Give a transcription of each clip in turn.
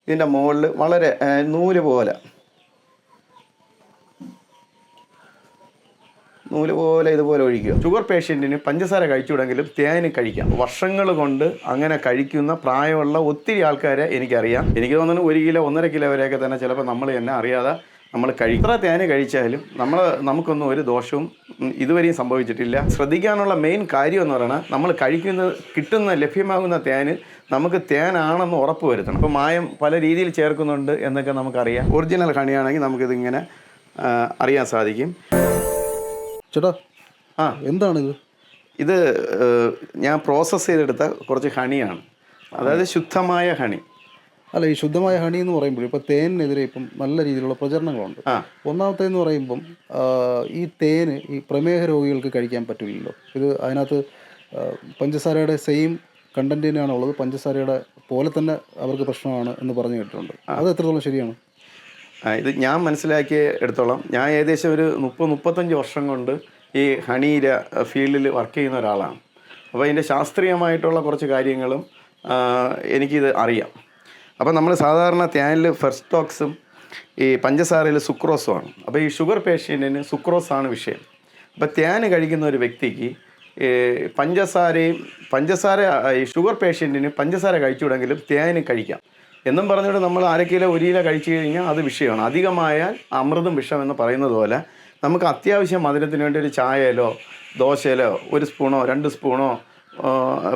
ഇതിൻ്റെ മുകളിൽ വളരെ നൂല് പോലെ ഇതുപോലെ ഒഴിക്കുക. ഷുഗർ പേഷ്യൻറ്റിന് പഞ്ചസാര കഴിച്ചുവിടെങ്കിലും തേന് കഴിക്കാം. വർഷങ്ങൾ കൊണ്ട് അങ്ങനെ കഴിക്കുന്ന പ്രായമുള്ള ഒത്തിരി ആൾക്കാരെ എനിക്കറിയാം. എനിക്ക് തോന്നുന്നു 1 കിലോ 1.5 കിലോ വരെയൊക്കെ തന്നെ ചിലപ്പോൾ നമ്മൾ തന്നെ അറിയാതെ നമ്മൾ ഇത്ര തേന് കഴിച്ചാലും നമുക്കൊന്നും ഒരു ദോഷവും ഇതുവരെയും സംഭവിച്ചിട്ടില്ല. ശ്രദ്ധിക്കാനുള്ള മെയിൻ കാര്യം എന്ന് പറയുന്നത് നമ്മൾ ലഭ്യമാകുന്ന തേന് നമുക്ക് തേനാണെന്ന് ഉറപ്പ് വരുത്തണം. ഇപ്പോൾ മായം പല രീതിയിൽ ചേർക്കുന്നുണ്ട് എന്നൊക്കെ നമുക്കറിയാം. ഒറിജിനൽ ഹണിയാണെങ്കിൽ നമുക്കിതിങ്ങനെ അറിയാൻ സാധിക്കും. ചേട്ടാ എന്താണിത്? ഇത് ഞാൻ പ്രോസസ്സ് ചെയ്തെടുത്ത കുറച്ച് ഹണിയാണ്, അതായത് ശുദ്ധമായ ഹണി. അല്ല, ഈ ശുദ്ധമായ ഹണി എന്ന് പറയുമ്പോൾ ഇപ്പോൾ തേനിനെതിരെ ഇപ്പം നല്ല രീതിയിലുള്ള പ്രചരണങ്ങളുണ്ട്. ഒന്നാമത്തേന്ന് പറയുമ്പം ഈ തേന് ഈ പ്രമേഹ രോഗികൾക്ക് കഴിക്കാൻ പറ്റില്ലല്ലോ. ഇത് അതിനകത്ത് പഞ്ചസാരയുടെ സെയിം കണ്ടൻറ്റിനാണ് ഉള്ളത്, പഞ്ചസാരയുടെ പോലെ തന്നെ അവർക്ക് പ്രശ്നമാണ് എന്ന് പറഞ്ഞു കേട്ടിട്ടുണ്ട്. അത് എത്രത്തോളം ശരിയാണ്? ഇത് ഞാൻ മനസ്സിലാക്കിയ എടുത്തോളം, ഞാൻ ഏകദേശം ഒരു 30-35 വർഷം കൊണ്ട് ഈ ഹണിയുടെ ഫീൽഡിൽ വർക്ക് ചെയ്യുന്ന ഒരാളാണ്. അപ്പോൾ ഇതിൻ്റെ ശാസ്ത്രീയമായിട്ടുള്ള കുറച്ച് കാര്യങ്ങളും എനിക്കിത് അറിയാം. അപ്പോൾ നമ്മൾ സാധാരണ തേനിൽ ഫെർസ്റ്റോക്സും ഈ പഞ്ചസാരയിൽ സുക്രോസുമാണ്. അപ്പോൾ ഈ ഷുഗർ പേഷ്യൻറ്റിന് സുക്രോസാണ് വിഷയം. അപ്പോൾ തേന് കഴിക്കുന്ന ഒരു വ്യക്തിക്ക് ഈ ഷുഗർ പേഷ്യൻറ്റിന് പഞ്ചസാര കഴിച്ചുവിടെങ്കിലും തേന് കഴിക്കാം എന്നും പറഞ്ഞുകൊണ്ട് നമ്മൾ 1/2 കിലോ 1 കിലോ കഴിച്ചു കഴിഞ്ഞാൽ അത് വിഷയമാണ്. അധികമായാൽ അമൃതും വിഷം എന്ന് പറയുന്നത് പോലെ നമുക്ക് അത്യാവശ്യം മധുരത്തിന് വേണ്ടി ഒരു ചായയിലോ ദോശയിലോ 1 സ്പൂണോ 2 സ്പൂണോ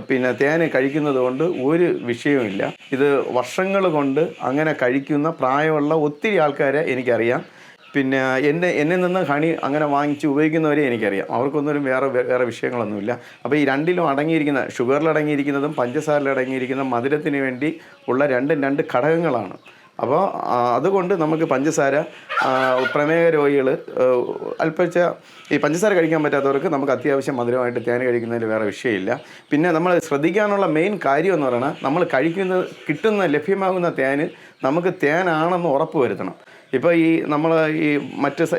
പിന്നെ തേന് കഴിക്കുന്നത് കൊണ്ട് ഒരു വിഷയവുമില്ല. ഇത് വർഷങ്ങൾ കൊണ്ട് അങ്ങനെ കഴിക്കുന്ന പ്രായമുള്ള ഒത്തിരി ആൾക്കാരെ എനിക്കറിയാം. പിന്നെ എന്നിൽ നിന്ന് ഹണി അങ്ങനെ വാങ്ങിച്ച് ഉപയോഗിക്കുന്നവരെ എനിക്കറിയാം. അവർക്കൊന്നും വേറെ വിഷയങ്ങളൊന്നുമില്ല. അപ്പോൾ ഈ രണ്ടിലും അടങ്ങിയിരിക്കുന്ന, ഷുഗറിൽ അടങ്ങിയിരിക്കുന്നതും പഞ്ചസാരയിൽ അടങ്ങിയിരിക്കുന്ന മധുരത്തിന് വേണ്ടി ഉള്ള രണ്ട് ഘടകങ്ങളാണ്. അപ്പോൾ അതുകൊണ്ട് നമുക്ക് പഞ്ചസാര പ്രമേഹ രോഗികൾ ഈ പഞ്ചസാര കഴിക്കാൻ പറ്റാത്തവർക്ക് നമുക്ക് അത്യാവശ്യം മധുരമായിട്ട് തേന് കഴിക്കുന്നതിൽ വേറെ വിഷയമില്ല. പിന്നെ നമ്മൾ ശ്രദ്ധിക്കാനുള്ള മെയിൻ കാര്യം എന്ന് പറയുന്നത് നമ്മൾ ലഭ്യമാകുന്ന തേന് നമുക്ക് തേനാണെന്ന് ഉറപ്പ് വരുത്തണം. ഇപ്പോൾ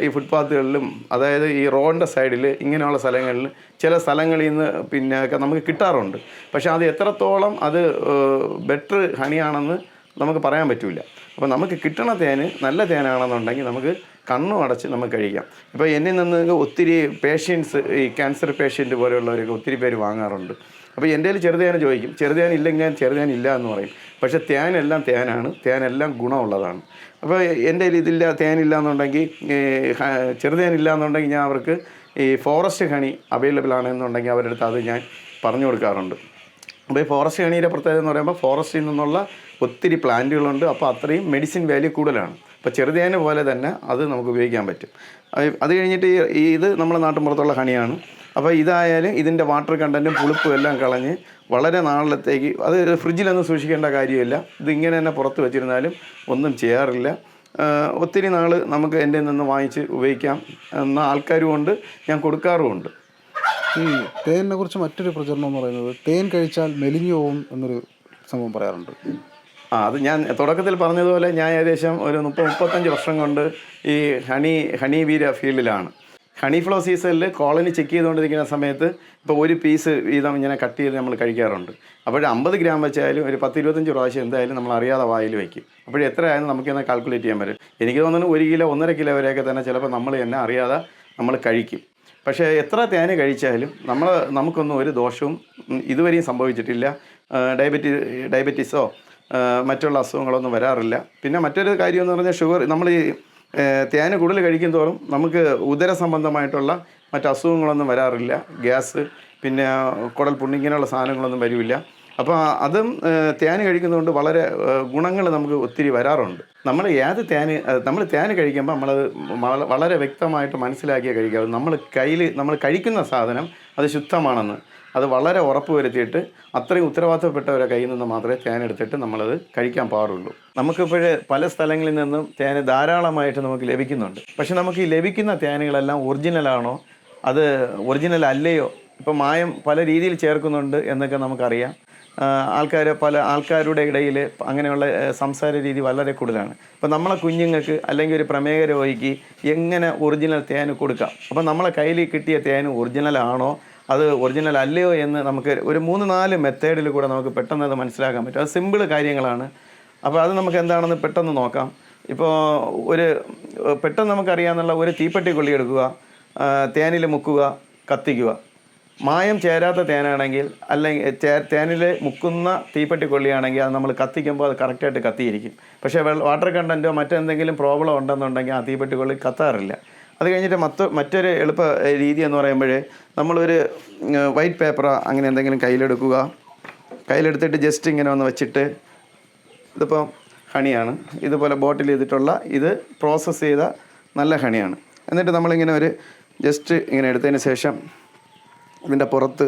ഈ ഫുട്പാത്തുകളിലും, അതായത് ഈ റോഡിൻ്റെ സൈഡിൽ ഇങ്ങനെയുള്ള സ്ഥലങ്ങളിൽ ചില സ്ഥലങ്ങളിൽ നിന്ന് പിന്നെ ഒക്കെ നമുക്ക് കിട്ടാറുണ്ട്. പക്ഷേ അത് എത്രത്തോളം അത് ബെറ്റർ ഹണിയാണെന്ന് നമുക്ക് പറയാൻ പറ്റില്ല. അപ്പോൾ നമുക്ക് കിട്ടണ തേന് നല്ല തേനാണെന്നുണ്ടെങ്കിൽ നമുക്ക് കണ്ണും അടച്ച് നമുക്ക് കഴിക്കാം. ഇപ്പോൾ എന്നിൽ നിന്ന് ഒത്തിരി പേഷ്യൻസ്, ഈ ക്യാൻസർ പേഷ്യൻ്റ് പോലെയുള്ളവരൊക്കെ ഒത്തിരി പേര് വാങ്ങാറുണ്ട്. അപ്പോൾ എൻ്റെ കയ്യിൽ ചെറുതേന ചോദിക്കും, ചെറുതേൻ ഇല്ലെങ്കിൽ ഞാൻ ചെറുതേൻ ഇല്ല എന്ന് പറയും. പക്ഷേ തേനെല്ലാം തേനാണ്, തേനെല്ലാം ഗുണമുള്ളതാണ്. അപ്പോൾ എൻ്റെ കയ്യിൽ തേനില്ല എന്നുണ്ടെങ്കിൽ, ചെറുതേനില്ല എന്നുണ്ടെങ്കിൽ ഞാൻ അവർക്ക് ഈ ഫോറസ്റ്റ് ഹണി അവൈലബിൾ ആണെന്നുണ്ടെങ്കിൽ അവരുടെ അടുത്ത് അത് ഞാൻ പറഞ്ഞു കൊടുക്കാറുണ്ട്. അപ്പോൾ ഈ ഫോറസ്റ്റ് ഹണിയുടെ പ്രത്യേകത എന്ന് പറയുമ്പോൾ ഫോറസ്റ്റിൽ നിന്നുള്ള ഒത്തിരി പ്ലാന്റുകളുണ്ട്. അപ്പോൾ അത്രയും മെഡിസിൻ വാല്യൂ കൂടുതലാണ്. അപ്പോൾ ചെറുതേന പോലെ തന്നെ അത് നമുക്ക് ഉപയോഗിക്കാൻ പറ്റും. അത് കഴിഞ്ഞിട്ട് ഇത് നമ്മുടെ നാട്ടിൻപുറത്തുള്ള ഹണിയാണ്. അപ്പോൾ ഇതായാലും ഇതിൻ്റെ വാട്ടർ കണ്ടൻറ്റും പുളിപ്പും എല്ലാം കളഞ്ഞ് വളരെ നാളിലത്തേക്ക്, അത് ഫ്രിഡ്ജിലൊന്നും സൂക്ഷിക്കേണ്ട കാര്യമില്ല. ഇതിങ്ങനെ തന്നെ പുറത്ത് വെച്ചിരുന്നാലും ഒന്നും ചെയ്യാറില്ല. ഒത്തിരി നാൾ നമുക്ക് എൻ്റെ നിന്ന് വാങ്ങിച്ച് ഉപയോഗിക്കാം എന്ന ആൾക്കാരും ഉണ്ട്, ഞാൻ കൊടുക്കാറുമുണ്ട്. ഈ തേനിനെ കുറിച്ച് മറ്റൊരു പ്രചരണം എന്ന് പറയുന്നത് തേൻ കഴിച്ചാൽ മെലിഞ്ഞു പോകും എന്നൊരു സംഭവം പറയാറുണ്ട്. അത് ഞാൻ തുടക്കത്തിൽ പറഞ്ഞതുപോലെ ഞാൻ ഏകദേശം ഒരു 30-35 വർഷം കൊണ്ട് ഈ ഹണി വീര ഫീൽഡിലാണ്. ഹണി ഫ്ലോ സീസണിൽ കോളനി ചെക്ക് ചെയ്തുകൊണ്ടിരിക്കുന്ന സമയത്ത് ഇപ്പോൾ ഒരു പീസ് വീതം ഇങ്ങനെ കട്ട് ചെയ്ത് നമ്മൾ കഴിക്കാറുണ്ട്. അപ്പോൾ 50 ഗ്രാം വെച്ചായാലും ഒരു 10-25 പ്രാവശ്യം എന്തായാലും നമ്മൾ അറിയാതെ വായിൽ വയ്ക്കും. അപ്പോൾ എത്രയായാലും നമുക്കെന്നാൽ കാൽക്കുലേറ്റ് ചെയ്യാൻ പറ്റും. എനിക്ക് തോന്നുന്നു 1 കിലോ 1.5 കിലോ വരെയൊക്കെ തന്നെ ചിലപ്പോൾ നമ്മൾ തന്നെ അറിയാതെ നമ്മൾ കഴിക്കും. പക്ഷേ എത്ര തേന് കഴിച്ചാലും നമുക്കൊന്നും ഒരു ദോഷവും ഇതുവരെയും സംഭവിച്ചിട്ടില്ല. ഡയബറ്റീസോ മറ്റുള്ള അസുഖങ്ങളൊന്നും വരാറില്ല. പിന്നെ മറ്റൊരു കാര്യം എന്ന് പറഞ്ഞാൽ നമ്മൾ ഈ തേന് കൂടുതൽ കഴിക്കും തോറും നമുക്ക് ഉദര സംബന്ധമായിട്ടുള്ള മറ്റ് അസുഖങ്ങളൊന്നും വരാറില്ല. ഗ്യാസ്, പിന്നെ കുടൽ പുണ്ണ്, ഇങ്ങനെയുള്ള സാധനങ്ങളൊന്നും വരില്ല. അപ്പോൾ അതും തേന് കഴിക്കുന്നതുകൊണ്ട് വളരെ ഗുണങ്ങൾ നമുക്ക് ഒത്തിരി വരാറുണ്ട്. നമ്മൾ തേന് കഴിക്കുമ്പോൾ നമ്മളത് വളരെ വ്യക്തമായിട്ട് മനസ്സിലാക്കിയേ കഴിക്കാവൂ. നമ്മൾ കഴിക്കുന്ന സാധനം അത് ശുദ്ധമാണെന്ന് അത് വളരെ ഉറപ്പ് വരുത്തിയിട്ട് അത്രയും ഉത്തരവാദിത്തപ്പെട്ടവരെ കയ്യിൽ നിന്ന് മാത്രമേ തേനെടുത്തിട്ട് നമ്മളത് കഴിക്കാൻ പാടുള്ളൂ. നമുക്കിപ്പോഴേ പല സ്ഥലങ്ങളിൽ നിന്നും തേന് ധാരാളമായിട്ട് നമുക്ക് ലഭിക്കുന്നുണ്ട്. പക്ഷെ നമുക്ക് ഈ ലഭിക്കുന്ന തേനുകളെല്ലാം ഒറിജിനലാണോ, അത് ഒറിജിനൽ അല്ലയോ, ഇപ്പോൾ മായം പല രീതിയിൽ ചേർക്കുന്നുണ്ട് എന്നൊക്കെ നമുക്കറിയാം. പല ആൾക്കാരുടെ ഇടയിൽ അങ്ങനെയുള്ള സംസാര രീതി വളരെ കൂടുതലാണ്. അപ്പോൾ നമ്മളെ കുഞ്ഞുങ്ങൾക്ക് അല്ലെങ്കിൽ ഒരു പ്രമേഹ രോഗിക്ക് എങ്ങനെ ഒറിജിനൽ തേന് കൊടുക്കാം? അപ്പോൾ നമ്മളെ കയ്യിൽ കിട്ടിയ തേന് ഒറിജിനലാണോ, അത് ഒറിജിനൽ അല്ലയോ എന്ന് നമുക്ക് ഒരു 3-4 മെത്തേഡിൽ കൂടെ നമുക്ക് പെട്ടെന്ന് അത് മനസ്സിലാക്കാൻ പറ്റും. അത് സിമ്പിൾ കാര്യങ്ങളാണ്. അപ്പോൾ അത് നമുക്ക് എന്താണെന്ന് പെട്ടെന്ന് നോക്കാം. ഇപ്പോൾ പെട്ടെന്ന് നമുക്കറിയാമെന്നുള്ള ഒരു തീപ്പെട്ടി കൊള്ളി എടുക്കുക, തേനിൽ മുക്കുക, കത്തിക്കുക. മായം ചേരാത്ത തേനാണെങ്കിൽ, അല്ലെങ്കിൽ തേനിൽ മുക്കുന്ന തീപ്പെട്ടി കൊള്ളിയാണെങ്കിൽ അത് നമ്മൾ കത്തിക്കുമ്പോൾ അത് കറക്റ്റായിട്ട് കത്തിയിരിക്കും. പക്ഷേ വാട്ടർ കണ്ടൻറ്റോ മറ്റെന്തെങ്കിലും പ്രോബ്ലം ഉണ്ടെന്നുണ്ടെങ്കിൽ ആ തീപ്പെട്ടി കൊള്ളി കത്താറില്ല. അത് കഴിഞ്ഞിട്ട് മറ്റൊരു എളുപ്പ രീതി എന്ന് പറയുമ്പോൾ നമ്മളൊരു വൈറ്റ് പേപ്പർ അങ്ങനെ എന്തെങ്കിലും കയ്യിലെടുത്തിട്ട് ജസ്റ്റ് ഇങ്ങനെ ഒന്ന് വെച്ചിട്ട്, ഇതിപ്പോൾ ഹണിയാണ്, ഇതുപോലെ ബോട്ടിൽ ചെയ്തിട്ടുള്ള ഇത് പ്രോസസ്സ് ചെയ്ത നല്ല ഹണിയാണ്. എന്നിട്ട് നമ്മളിങ്ങനെ ഒരു ജസ്റ്റ് ഇങ്ങനെ എടുത്തതിന് ശേഷം ഇതിൻ്റെ പുറത്ത്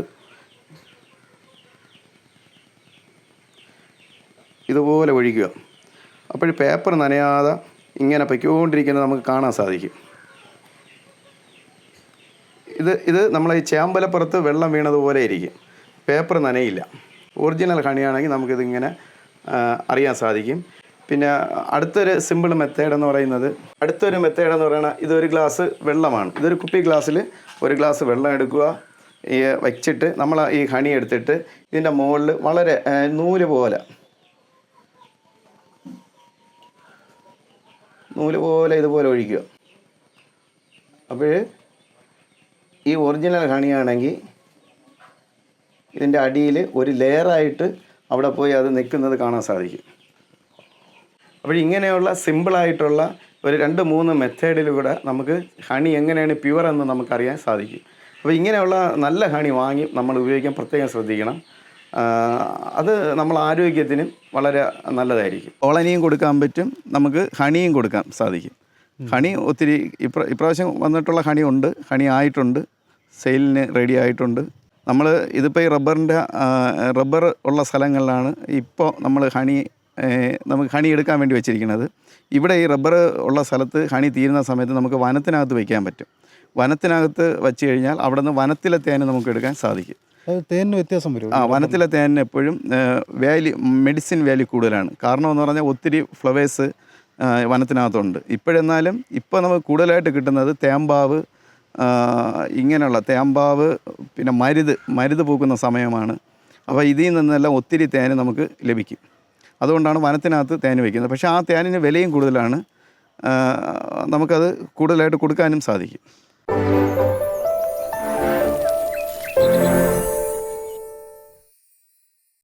ഇതുപോലെ ഒഴിക്കുക. അപ്പോൾ പേപ്പർ നനയാതെ ഇങ്ങനെ പൊയ്ക്കൊണ്ടിരിക്കുന്നത് നമുക്ക് കാണാൻ സാധിക്കും. ഇത് നമ്മളെ ഈ ചേമ്പലപ്പുറത്ത് വെള്ളം വീണതുപോലെ ഇരിക്കും, പേപ്പർ നനയില്ല. ഒറിജിനൽ ഹണിയാണെങ്കിൽ നമുക്കിതിങ്ങനെ അറിയാൻ സാധിക്കും. പിന്നെ അടുത്തൊരു സിമ്പിൾ മെത്തേഡ് എന്ന് പറയുന്നത് ഇതൊരു ഗ്ലാസ് വെള്ളമാണ്. ഇതൊരു കുപ്പി ഗ്ലാസ്സിൽ ഒരു ഗ്ലാസ് വെള്ളം എടുക്കുക, വച്ചിട്ട് നമ്മൾ ഈ ഹണി എടുത്തിട്ട് ഇതിൻ്റെ മുകളിൽ വളരെ നൂല് പോലെ ഇതുപോലെ ഒഴിക്കുക. അപ്പോൾ ഈ ഒറിജിനൽ ഹണിയാണെങ്കിൽ ഇതിൻ്റെ അടിയിൽ ഒരു ലെയറായിട്ട് അവിടെ പോയി അത് നിൽക്കുന്നത് കാണാൻ സാധിക്കും. അപ്പോൾ ഇങ്ങനെയുള്ള സിമ്പിളായിട്ടുള്ള ഒരു 2-3 മെത്തേഡിലൂടെ നമുക്ക് ഹണി എങ്ങനെയാണ് പ്യുവർ എന്ന് നമുക്കറിയാൻ സാധിക്കും. അപ്പോൾ ഇങ്ങനെയുള്ള നല്ല ഹണി വാങ്ങി നമ്മൾ ഉപയോഗിക്കാൻ പ്രത്യേകം ശ്രദ്ധിക്കണം. അത് നമ്മൾ ആരോഗ്യത്തിനും വളരെ നല്ലതായിരിക്കും. ഓളനിയും കൊടുക്കാൻ പറ്റും, നമുക്ക് ഹണിയും കൊടുക്കാൻ സാധിക്കും. ഹണി ഒത്തിരി ഇപ്രാവശ്യം വന്നിട്ടുള്ള ഹണി ഉണ്ട്, ഹണി ആയിട്ടുണ്ട്, സെയിലിന് റെഡി ആയിട്ടുണ്ട്. നമ്മൾ ഇതിപ്പോൾ ഈ റബ്ബർ ഉള്ള സ്ഥലങ്ങളിലാണ് ഇപ്പോൾ നമ്മൾ നമുക്ക് ഹണി എടുക്കാൻ വേണ്ടി വെച്ചിരിക്കുന്നത്. ഇവിടെ ഈ റബ്ബർ ഉള്ള സ്ഥലത്ത് ഹണി തീരുന്ന സമയത്ത് നമുക്ക് വനത്തിനകത്ത് വയ്ക്കാൻ പറ്റും. വനത്തിനകത്ത് വച്ച് കഴിഞ്ഞാൽ അവിടെ നിന്ന് വനത്തിലെ തേന് നമുക്ക് എടുക്കാൻ സാധിക്കും. തേനിന് വ്യത്യാസം വരും. വനത്തിലെ തേനിന് എപ്പോഴും മെഡിസിൻ വാല്യൂ കൂടുതലാണ്. കാരണം എന്ന് പറഞ്ഞാൽ ഒത്തിരി ഫ്ലവേഴ്സ് വനത്തിനകത്തുണ്ട്. ഇപ്പോഴെന്നാലും ഇപ്പോൾ നമുക്ക് കൂടുതലായിട്ട് കിട്ടുന്നത് തേമ്പാവ്, ഇങ്ങനെയുള്ള തേമ്പാവ്, പിന്നെ മരുത് പൂക്കുന്ന സമയമാണ്. അപ്പോൾ ഇതിൽ നിന്നെല്ലാം ഒത്തിരി തേന് നമുക്ക് ലഭിക്കും. അതുകൊണ്ടാണ് വനത്തിനകത്ത് തേൻ വയ്ക്കുന്നത്. പക്ഷേ ആ തേനിന് വിലയും കൂടുതലാണ്, നമുക്കത് കൂടുതലായിട്ട് കൊടുക്കാനും സാധിക്കും.